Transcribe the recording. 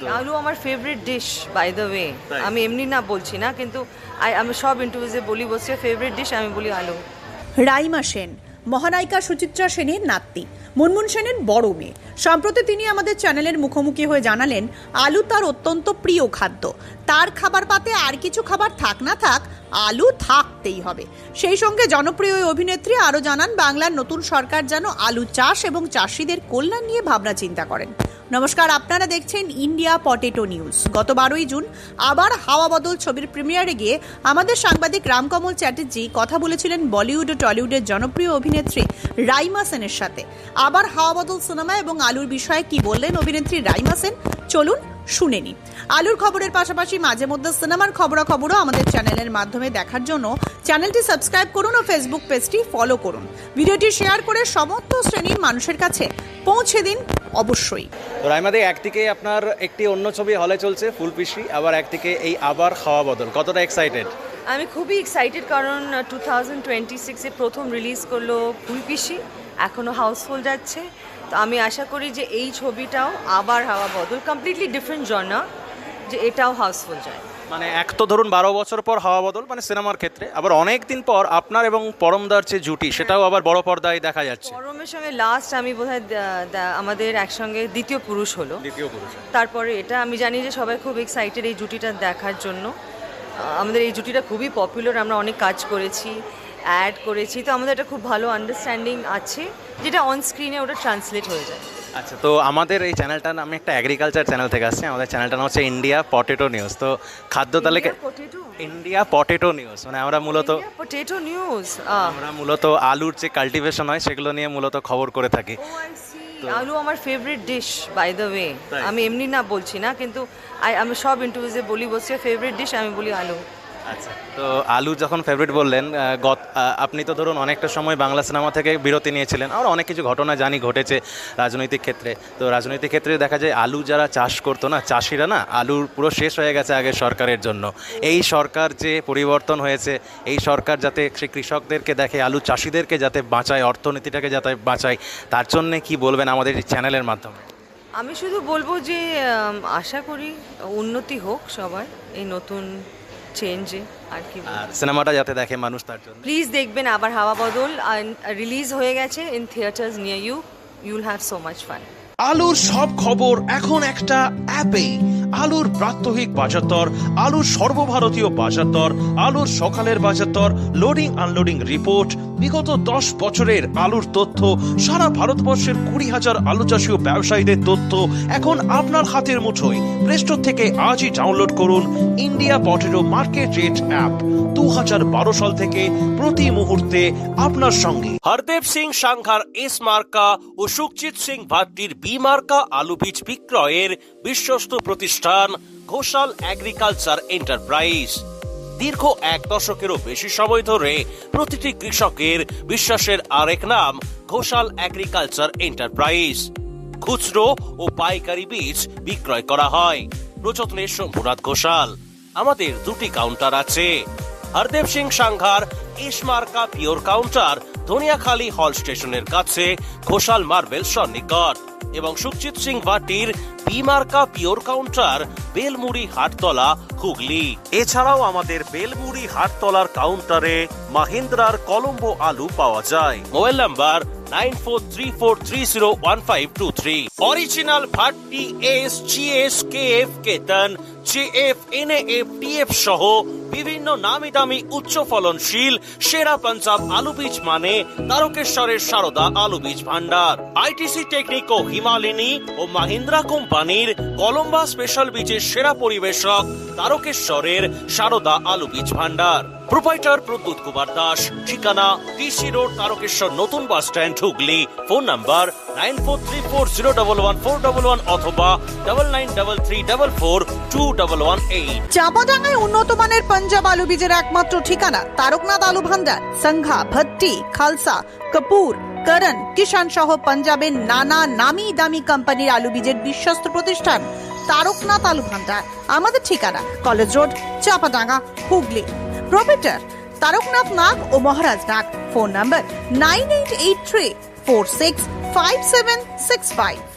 আলু আমার favourite dish by the way. আমি এমনি না বলছি না, কিন্তু আমি সব ইন্টারভিউজে বলি বলছে ফেভারিট ডিশ, আমি বলি আলু। রাইমা সেন মহানায়িকা সুচিত্রা সেনের নাতনি, মুনমুন সেনের বড় মেয়ে। সম্প্রতি তিনি আমাদের চ্যানেলের মুখোমুখি হয়ে জানালেন আলু তার অত্যন্ত প্রিয় খাদ্য। তার খাবার পাতে আর কিছু খাবার থাক না থাক, আলু থাকতেই হবে। সেই সঙ্গে জনপ্রিয় ওই অভিনেত্রী আরও জানান বাংলার নতুন সরকার যেন আলু চাষ এবং চাষিদের কল্যাণ নিয়ে ভাবনা চিন্তা করেন। নমস্কার, আপনারা দেখছেন ইন্ডিয়া পটেটো নিউজ। গত 12ই জুন আবার হাওয়া বদল ছবির প্রিমিয়ারে গিয়ে আমাদের সাংবাদিক রামকমল চ্যাটার্জি কথা বলেছিলেন বলিউড ও টলিউডের জনপ্রিয় অভিনেত্রী রাইমা সেনের সাথে। আবার হাওয়া বদল সিনেমা এবং আলুর বিষয়ে কি বললেন অভিনেত্রী রাইমা সেন, চলুন শুনে নিন। আলুর খবরের পাশাপাশি মাঝে মধ্যে সিনেমার খবরাখবরও আমাদের চ্যানেলের মাধ্যমে দেখার জন্য চ্যানেলটি সাবস্ক্রাইব করুন ও ফেসবুক পেজটি ফলো করুন। ভিডিওটি শেয়ার করে সমস্ত শ্রেণীর মানুষের কাছে পৌঁছে দিন অবশ্যই। রাইমাদি, একদিকে আপনার একটি অন্য ছবি হলে চলছে ফুলপিসি, আবার একদিকে এই আবার হাওয়া বদল, কতটা এক্সাইটেড? আমি খুবই এক্সাইটেড, কারণ 2026-এ প্রথম রিলিজ করলো ফুলপিসি, এখনও হাউসফুল যাচ্ছে। তো আমি আশা করি যে এই ছবিটাও আবার হাওয়া বদল, কমপ্লিটলি ডিফারেন্ট জনরা, যে এটাও হাউসফুল যায়। মানে এক তো ধরুন 12 বছর পর হাওয়া বদল মানে সিনেমার ক্ষেত্রে, আবার অনেক দিন পর আপনার এবং পরমদার যে জুটি সেটাও আবার বড় পর্দায় দেখা যাচ্ছে। পরমের সঙ্গে লাস্ট আমি বোধহয় আমাদের একসঙ্গে দ্বিতীয় পুরুষ হলো, তারপরে এটা আমি জানি যে সবাই খুব এক্সাইটেড এই জুটিটা দেখার জন্য। আমাদের এই জুটিটা খুবই পপুলার, আমরা অনেক কাজ করেছি, অ্যাড করেছি, তো আমাদের একটা খুব ভালো আন্ডারস্ট্যান্ডিং আছে, যেটা অন স্ক্রিনে ওটা ট্রান্সলেট হয়ে যায়। আচ্ছা, তো আমাদের এই চ্যানেলটা, আমি একটা এগ্রিকালচার চ্যানেল থেকে আসছি, আমাদের চ্যানেলটার নাম হচ্ছে ইন্ডিয়া পটেটো নিউজ। তো খাদ্য তালিকা ইন্ডিয়া পটেটো নিউজ, মানে আমরা মূলত পটেটো নিউজ, আমরা মূলত আলুর যে কাল্টিভেশন হয় সেগুলো নিয়ে মূলত খবর করে থাকি। আলু আমার favourite dish by the way. আমি এমনি না বলছি না, কিন্তু আমি সব ইন্টারভিউজে বলি বলছে ফেভারিট ডিশ, আমি বলি আলু। আচ্ছা, তো আলু যখন ফেভারিট বললেন, আপনি তো ধরুন অনেকটা সময় বাংলা সিনেমা থেকে বিরতি নিয়েছিলেন, আর অনেক কিছু ঘটনা জানি ঘটেছে রাজনৈতিক ক্ষেত্রে। তো রাজনৈতিক ক্ষেত্রে দেখা যায় আলু যারা চাষ করতো না, চাষিরা না, আলুর পুরো শেষ হয়ে গেছে আগের সরকারের জন্য। এই সরকার যে পরিবর্তন হয়েছে, এই সরকার যাতে সে কৃষকদেরকে দেখে, আলু চাষিদেরকে যাতে বাঁচায়, অর্থনীতিটাকে যাতে বাঁচায়, তার জন্যে কি বলবেন আমাদের এই চ্যানেলের মাধ্যমে? আমি শুধু বলবো যে আশা করি উন্নতি হোক সবাই এই নতুন চেঞ্জে, আর কি সিনেমাটা যাতে দেখে মানুষ, তার জন্য প্লিজ দেখবেন আবার হাওয়া বদল। রিলিজ হয়ে গেছে in theatres near you, you'll have so much fun. আলুর সব খবর এখন একটা অ্যাপে। আলুর প্রাত্যহিক বাজারদর, আলুর সর্বভারতীয় বাজারদর, আলুর সকালের বাজারদর, লোডিং আনলোডিং রিপোর্ট, বিগত 10 বছরের আলুর তথ্য, সারা ভারতবর্ষের 20,000 আলু চাষী ও ব্যবসায়ীদের তথ্য এখন আপনার হাতের মুঠোয়। প্লে স্টোর থেকে আজই ডাউনলোড করুন India potato market rate app. 2012 সাল থেকে প্রতি মুহূর্তে আপনার সঙ্গে। হরদেব সিং সাংঘার এস মার্কা ও সুখজিৎ সিং ভাট্টির বি মার্কা আলু বীজ বিক্রয়ের বিশ্বস্ত প্রতিষ্ঠান ঘোষাল এগ্রিকালচার এন্টারপ্রাইজ। দীর্ঘ 1 দশকেরও বেশি সময় ধরে প্রতিটি কৃষকের বিশ্বাসের আরেক নাম ঘোষাল এগ্রিকালচার এন্টারপ্রাইজ। খুচরো ও পাইকারি বীজ বিক্রয় করা হয়। প্রযত্নে শম্ভুনাথ ঘোষাল। আমাদের 2টি কাউন্টার আছে। হরদেব সিং সাংঘার এস মার্কা পিওর কাউন্টার ধনিয়াখালী হল স্টেশনের কাছে ঘোষাল মার্বেল সন্নিকট, এবং সুখজিৎ সিং ভাটির বি মার্কা পিওর কাউন্টার বেলমুড়ি হাটতলা হুগলি। এছাড়াও আমাদের বেলমুড়ি হাটতলার কাউন্টারে মাহিন্দ্রার কলম্বো আলু পাওয়া যায়। Mobile number 9434301523। Original Bhatti S, GS, KF, কেতন, জেএফ, এনএএফ, টিএফ সহ বিভিন্ন নামি দামি উচ্চ ফলনশীল সেরা পাঞ্জাব আলু বীজ মানে তারকেশ্বরের সারদা আলু বীজ ভান্ডার। আইটিসি টেকনিক ও হিমালিনী ও মাহিন্দ্রা কোম্পানির কলম্বা স্পেশাল বীজের সেরা পরিবেশক তারকেশ্বরের সারদা আলু বীজ ভান্ডার। প্রোপাইটার প্রদ্যুৎ কুমার দাস। ঠিকানা টিসি রোড, তারকেশ্বর নতুন bus stand, Hooghly. Phone number 9434011411 অথবা 9933442118। চাপাডাঙ্গায় উন্নত মানের পাঞ্জাব আলু বীজের একমাত্র ঠিকানা তারকনাথ আলু ভান্ডার। সংঘা, ভট্টি, খালসা, কপুর, করণ, কিষান সহ পাঞ্জাবের নানা নামি দামি কোম্পানির আলু বীজের বিশ্বস্ত প্রতিষ্ঠান তারকনাথ আলু ভান্ডার। আমাদের ঠিকানা college road, Chapadanga, Hooghly. Proprietor Taraknath Nag ও মহারাজ নাগ। Phone number 9883465765।